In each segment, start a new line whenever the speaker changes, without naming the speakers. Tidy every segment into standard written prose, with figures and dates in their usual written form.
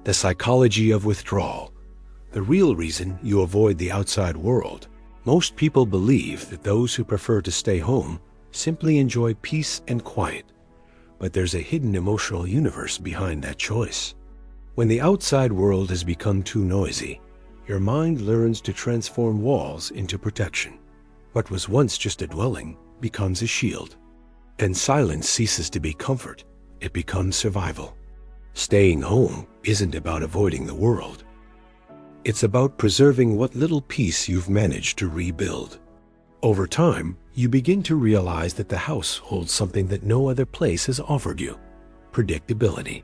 The psychology of withdrawal. The real reason you avoid the outside world. Most people believe that those who prefer to stay home simply enjoy peace and quiet. But there's a hidden emotional universe behind that choice. When the outside world has become too noisy, your mind learns to transform walls into protection. What was once just a dwelling becomes a shield. And silence ceases to be comfort, it becomes survival. Staying home isn't about avoiding the world. It's about preserving what little peace you've managed to rebuild. Over time, you begin to realize that the house holds something that no other place has offered you: predictability.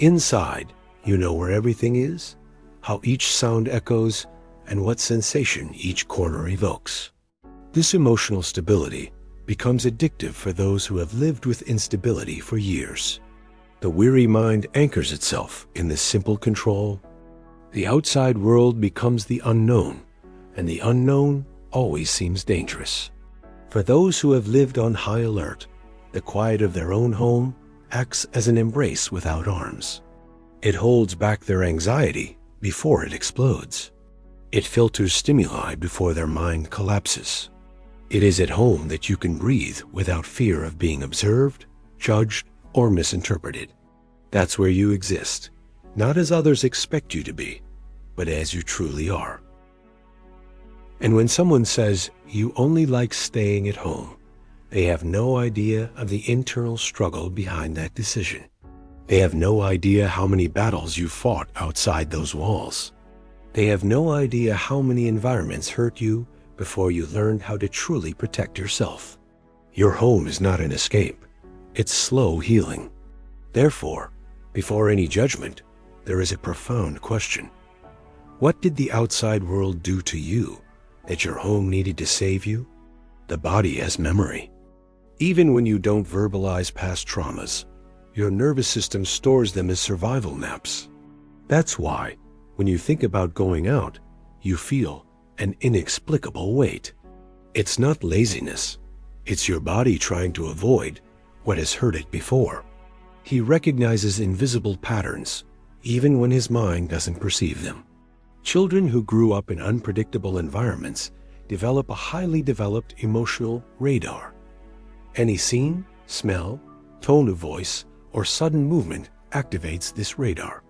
Inside, you know where everything is, how each sound echoes, and what sensation each corner evokes. This emotional stability becomes addictive for those who have lived with instability for years. The weary mind anchors itself in this simple control. The outside world becomes the unknown, and the unknown always seems dangerous. For those who have lived on high alert, the quiet of their own home acts as an embrace without arms. It holds back their anxiety before it explodes. It filters stimuli before their mind collapses. It is at home that you can breathe without fear of being observed, judged, or misinterpreted. That's where you exist, not as others expect you to be, but as you truly are. And when someone says you only like staying at home, they have no idea of the internal struggle behind that decision. They have no idea how many battles you fought outside those walls. They have no idea how many environments hurt you before you learned how to truly protect yourself. Your home is not an escape. It's slow healing. Therefore, before any judgment, there is a profound question. What did the outside world do to you that your home needed to save you? The body has memory. Even when you don't verbalize past traumas, your nervous system stores them as survival maps. That's why, when you think about going out, you feel an inexplicable weight. It's not laziness. It's your body trying to avoid what has hurt it before. He recognizes invisible patterns, even when his mind doesn't perceive them. Children who grew up in unpredictable environments develop a highly developed emotional radar. Any scene, smell, tone of voice, or sudden movement activates this radar.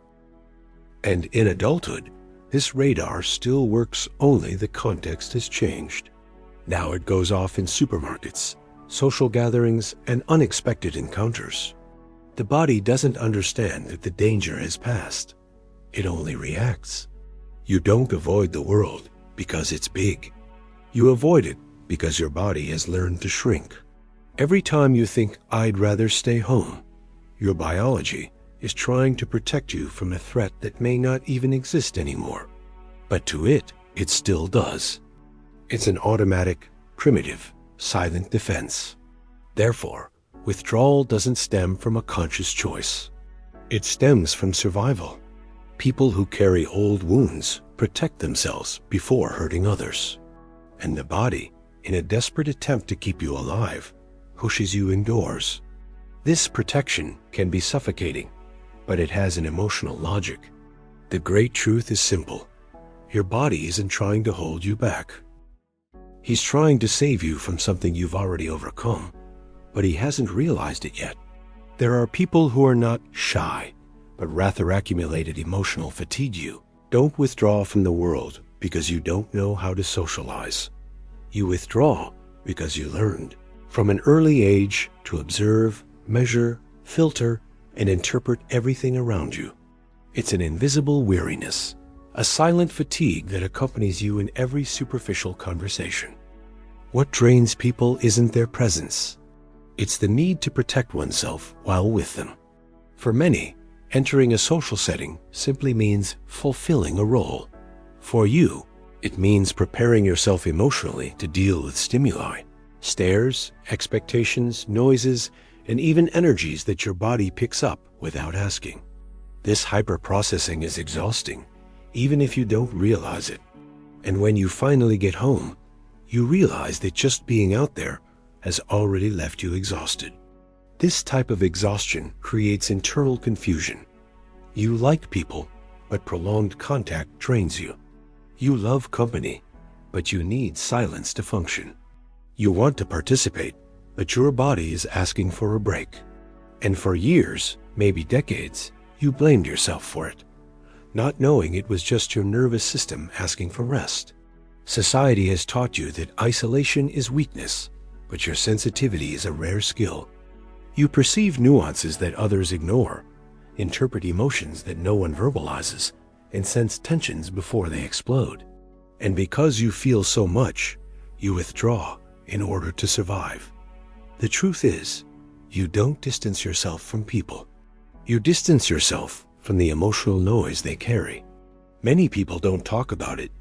And in adulthood, this radar still works, only the context has changed. Now it goes off in supermarkets, social gatherings, and unexpected encounters. The body doesn't understand that the danger has passed. It only reacts. You don't avoid the world because it's big. You avoid it because your body has learned to shrink. Every time you think, "I'd rather stay home," your biology is trying to protect you from a threat that may not even exist anymore. But to it, it still does. It's an automatic, primitive, silent defense. Therefore, withdrawal doesn't stem from a conscious choice. It stems from survival. People who carry old wounds protect themselves before hurting others. And the body, in a desperate attempt to keep you alive, pushes you indoors. This protection can be suffocating, but it has an emotional logic. The great truth is simple. Your body isn't trying to hold you back. He's trying to save you from something you've already overcome, but he hasn't realized it yet. There are people who are not shy, but rather accumulated emotional fatigue. You don't withdraw from the world because you don't know how to socialize. You withdraw because you learned from an early age to observe, measure, filter, and interpret everything around you. It's an invisible weariness, a silent fatigue that accompanies you in every superficial conversation. What drains people isn't their presence. It's the need to protect oneself while with them. For many, entering a social setting simply means fulfilling a role. For you, it means preparing yourself emotionally to deal with stimuli, stares, expectations, noises, and even energies that your body picks up without asking. This hyper-processing is exhausting, even if you don't realize it. And when you finally get home, you realize that just being out there has already left you exhausted. This type of exhaustion creates internal confusion. You like people, but prolonged contact drains you. You love company, but you need silence to function. You want to participate, but your body is asking for a break. And for years, maybe decades, you blamed yourself for it, not knowing it was just your nervous system asking for rest. Society has taught you that isolation is weakness, but your sensitivity is a rare skill. You perceive nuances that others ignore, interpret emotions that no one verbalizes, and sense tensions before they explode. And because you feel so much, you withdraw in order to survive. The truth is, you don't distance yourself from people. You distance yourself from the emotional noise they carry. Many people don't talk about it,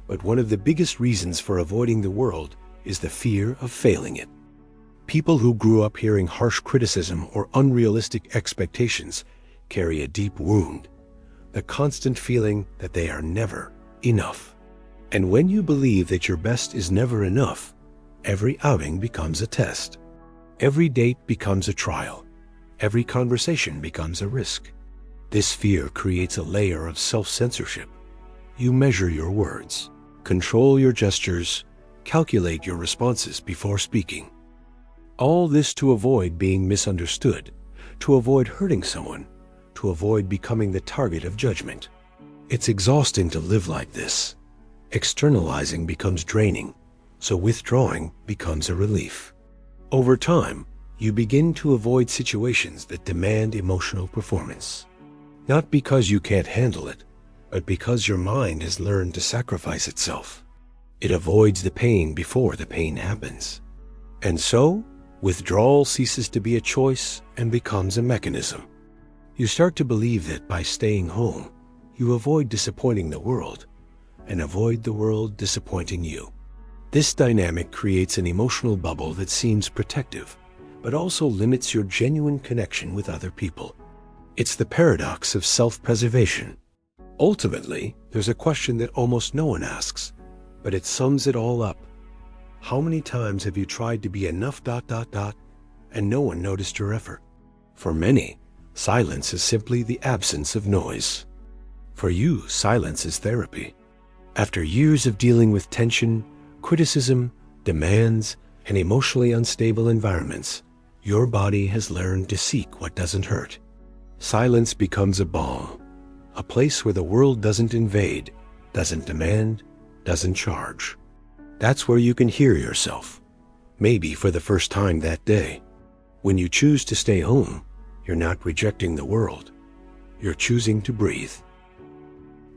but one of the biggest reasons for avoiding the world is the fear of failing it. People who grew up hearing harsh criticism or unrealistic expectations carry a deep wound, the constant feeling that they are never enough. And when you believe that your best is never enough, every outing becomes a test. Every date becomes a trial. Every conversation becomes a risk. This fear creates a layer of self-censorship. You measure your words, control your gestures, calculate your responses before speaking. All this to avoid being misunderstood, to avoid hurting someone, to avoid becoming the target of judgment. It's exhausting to live like this. Externalizing becomes draining, so withdrawing becomes a relief. Over time, you begin to avoid situations that demand emotional performance. Not because you can't handle it, but because your mind has learned to sacrifice itself. It avoids the pain before the pain happens. And so, withdrawal ceases to be a choice and becomes a mechanism. You start to believe that by staying home, you avoid disappointing the world, and avoid the world disappointing you. This dynamic creates an emotional bubble that seems protective, but also limits your genuine connection with other people. It's the paradox of self-preservation. Ultimately, there's a question that almost no one asks, but it sums it all up. How many times have you tried to be enough ... and no one noticed your effort? For many, silence is simply the absence of noise. For you, silence is therapy. After years of dealing with tension, criticism, demands, and emotionally unstable environments, your body has learned to seek what doesn't hurt. Silence becomes a balm, a place where the world doesn't invade, doesn't demand, doesn't charge. That's where you can hear yourself, maybe for the first time that day. When you choose to stay home, you're not rejecting the world. You're choosing to breathe.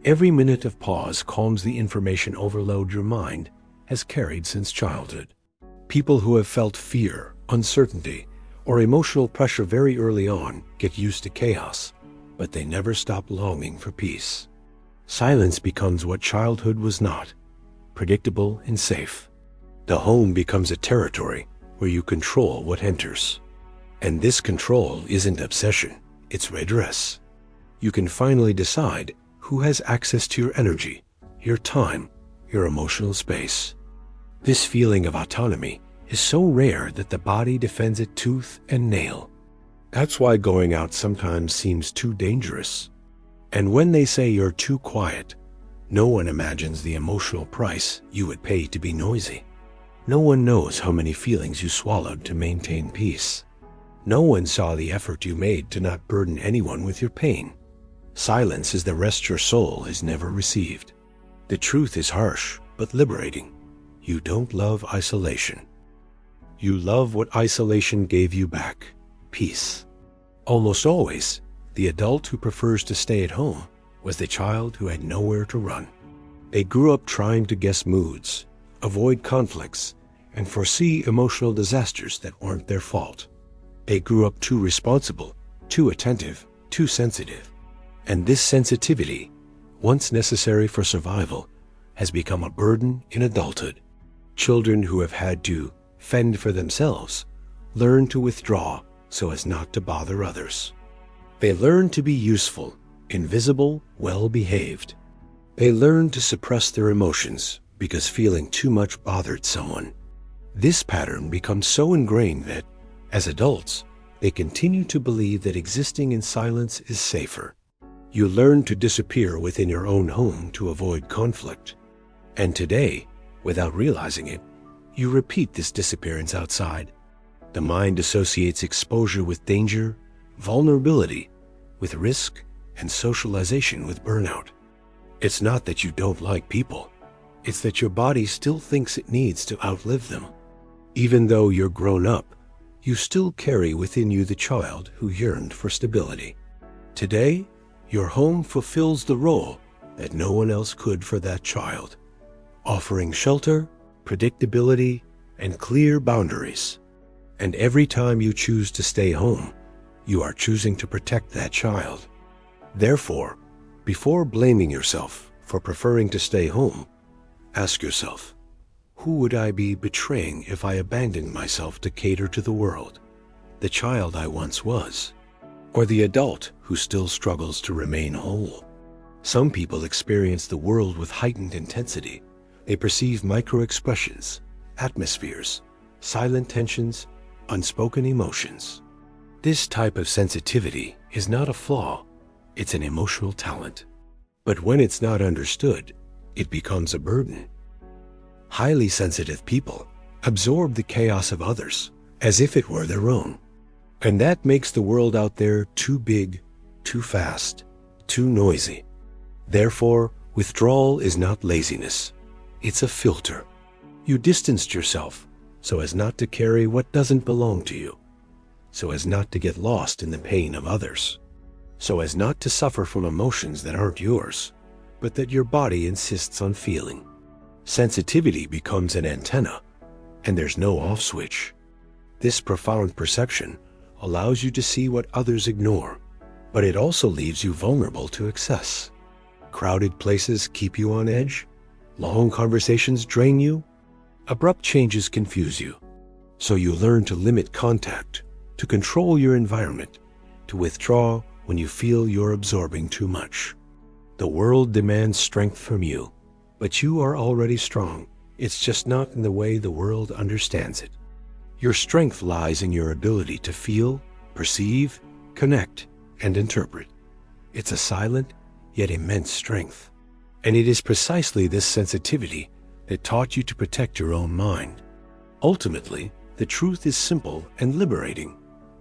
Every minute of pause calms the information overload your mind has carried since childhood. People who have felt fear, uncertainty, or emotional pressure very early on get used to chaos, but they never stop longing for peace. Silence becomes what childhood was not, predictable and safe. The home becomes a territory where you control what enters. And this control isn't obsession, it's redress. You can finally decide who has access to your energy, your time, your emotional space. This feeling of autonomy is so rare that the body defends it tooth and nail. That's why going out sometimes seems too dangerous. And when they say you're too quiet, no one imagines the emotional price you would pay to be noisy. No one knows how many feelings you swallowed to maintain peace. No one saw the effort you made to not burden anyone with your pain. Silence is the rest your soul has never received. The truth is harsh, but liberating. You don't love isolation. You love what isolation gave you back, peace. Almost always, the adult who prefers to stay at home was the child who had nowhere to run. They grew up trying to guess moods, avoid conflicts, and foresee emotional disasters that weren't their fault. They grew up too responsible, too attentive, too sensitive. And this sensitivity, once necessary for survival, has become a burden in adulthood. Children who have had to fend for themselves learn to withdraw so as not to bother others. They learn to be useful, invisible, well-behaved. They learn to suppress their emotions because feeling too much bothered someone. This pattern becomes so ingrained that, as adults, they continue to believe that existing in silence is safer. You learn to disappear within your own home to avoid conflict. And today, without realizing it, you repeat this disappearance outside. The mind associates exposure with danger, vulnerability with risk, and socialization with burnout. It's not that you don't like people. It's that your body still thinks it needs to outlive them. Even though you're grown up, you still carry within you the child who yearned for stability. Today, your home fulfills the role that no one else could for that child, offering shelter, predictability, and clear boundaries. And every time you choose to stay home, you are choosing to protect that child. Therefore, before blaming yourself for preferring to stay home, ask yourself, who would I be betraying if I abandoned myself to cater to the world? The child I once was, or the adult who still struggles to remain whole? Some people experience the world with heightened intensity. They perceive micro-expressions, atmospheres, silent tensions, unspoken emotions. This type of sensitivity is not a flaw, it's an emotional talent. But when it's not understood, it becomes a burden. Highly sensitive people absorb the chaos of others as if it were their own. And that makes the world out there too big, too fast, too noisy. Therefore, withdrawal is not laziness. It's a filter. You distanced yourself so as not to carry what doesn't belong to you, so as not to get lost in the pain of others, so as not to suffer from emotions that aren't yours, but that your body insists on feeling. Sensitivity becomes an antenna, and there's no off switch. This profound perception allows you to see what others ignore, but it also leaves you vulnerable to excess. Crowded places keep you on edge. Long conversations drain you. Abrupt changes confuse you. So you learn to limit contact, to control your environment, to withdraw when you feel you're absorbing too much. The world demands strength from you, but you are already strong. It's just not in the way the world understands it. Your strength lies in your ability to feel, perceive, connect, and interpret. It's a silent, yet immense strength. And it is precisely this sensitivity that taught you to protect your own mind. Ultimately, the truth is simple and liberating.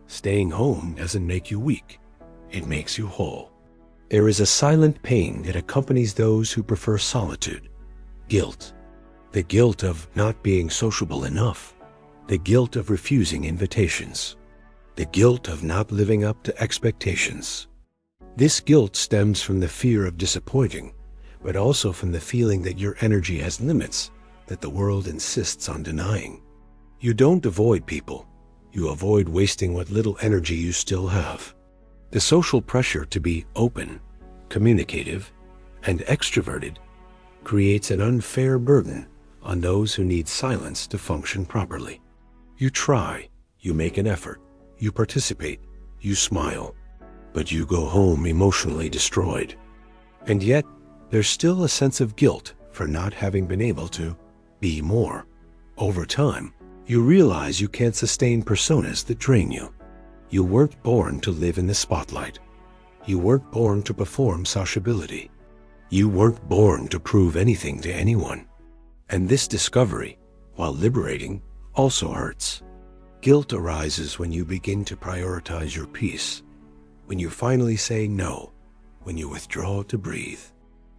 Staying home doesn't make you weak. It makes you whole. There is a silent pain that accompanies those who prefer solitude. Guilt. The guilt of not being sociable enough. The guilt of refusing invitations. The guilt of not living up to expectations. This guilt stems from the fear of disappointing, but also from the feeling that your energy has limits that the world insists on denying. You don't avoid people. You avoid wasting what little energy you still have. The social pressure to be open, communicative, and extroverted creates an unfair burden on those who need silence to function properly. You try, you make an effort, you participate, you smile, but you go home emotionally destroyed. And yet, there's still a sense of guilt for not having been able to be more. Over time, you realize you can't sustain personas that drain you. You weren't born to live in the spotlight. You weren't born to perform sociability. You weren't born to prove anything to anyone. And this discovery, while liberating, also hurts. Guilt arises when you begin to prioritize your peace, when you finally say no, when you withdraw to breathe.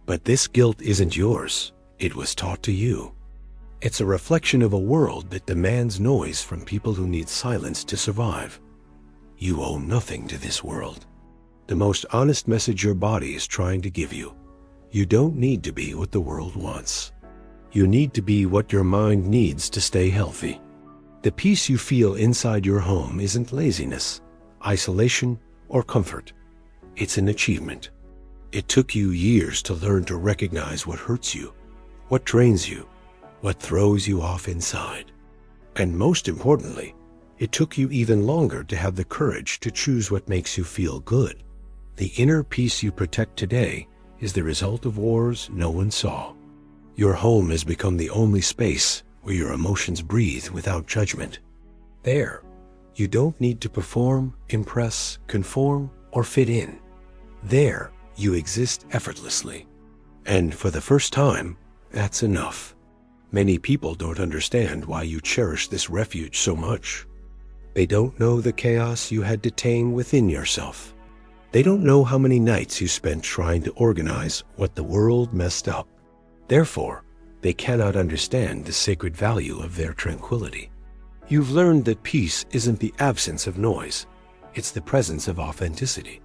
But this guilt isn't yours. It was taught to you. It's a reflection of a world that demands noise from people who need silence to survive. You owe nothing to this world. The most honest message your body is trying to give you: you don't need to be what the world wants. You need to be what your mind needs to stay healthy. The peace you feel inside your home isn't laziness, isolation, or comfort. It's an achievement. It took you years to learn to recognize what hurts you, what drains you, what throws you off inside. And most importantly, it took you even longer to have the courage to choose what makes you feel good. The inner peace you protect today is the result of wars no one saw. Your home has become the only space where your emotions breathe without judgment. There, you don't need to perform, impress, conform, or fit in. There, You exist effortlessly. And for the first time, that's enough. Many people don't understand why you cherish this refuge so much. They don't know the chaos you had to tame within yourself. They don't know how many nights you spent trying to organize what the world messed up. Therefore, they cannot understand the sacred value of their tranquility. You've learned that peace isn't the absence of noise. It's the presence of authenticity.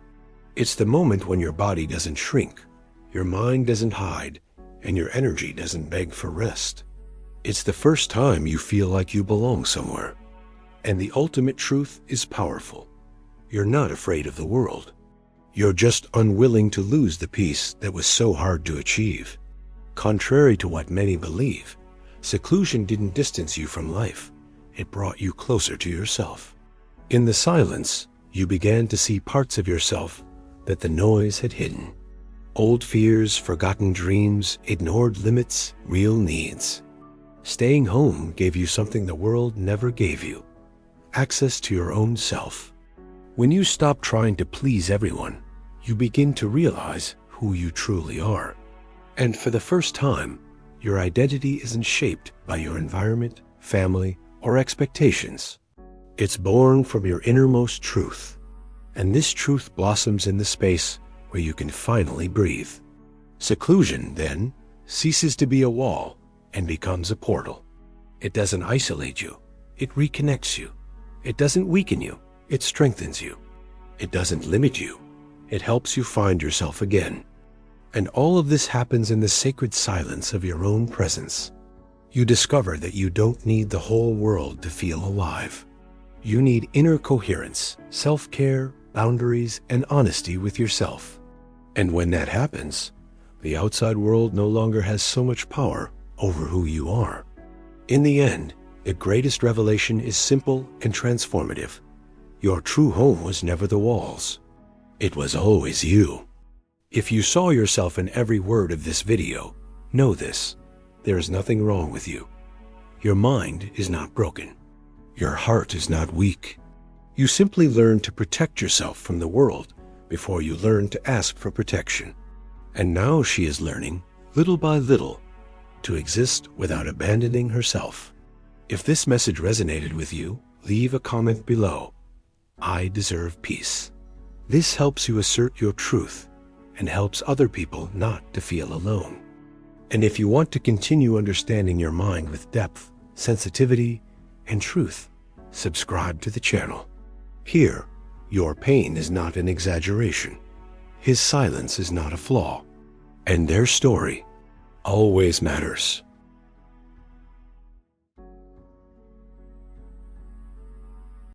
It's the moment when your body doesn't shrink, your mind doesn't hide, and your energy doesn't beg for rest. It's the first time you feel like you belong somewhere. And the ultimate truth is powerful. You're not afraid of the world. You're just unwilling to lose the peace that was so hard to achieve. Contrary to what many believe, seclusion didn't distance you from life. It brought you closer to yourself. In the silence, you began to see parts of yourself that the noise had hidden. Old fears, forgotten dreams, ignored limits, real needs. Staying home gave you something the world never gave you: access to your own self. When you stop trying to please everyone, you begin to realize who you truly are. And for the first time, your identity isn't shaped by your environment, family, or expectations. It's born from your innermost truth. And this truth blossoms in the space where you can finally breathe. Seclusion, then, ceases to be a wall and becomes a portal. It doesn't isolate you, it reconnects you. It doesn't weaken you, it strengthens you. It doesn't limit you, it helps you find yourself again. And all of this happens in the sacred silence of your own presence. You discover that you don't need the whole world to feel alive. You need inner coherence, self-care, boundaries, and honesty with yourself. And when that happens, the outside world no longer has so much power over who you are. In the end, the greatest revelation is simple and transformative. Your true home was never the walls. It was always you. If you saw yourself in every word of this video, know this: there is nothing wrong with you. Your mind is not broken. Your heart is not weak. You simply learned to protect yourself from the world before you learned to ask for protection. And now she is learning, little by little, to exist without abandoning herself. If this message resonated with you, leave a comment below. I deserve peace. This helps you assert your truth and helps other people not to feel alone. And if you want to continue understanding your mind with depth, sensitivity, and truth, subscribe to the channel. Here, your pain is not an exaggeration. His silence is not a flaw. And their story always matters.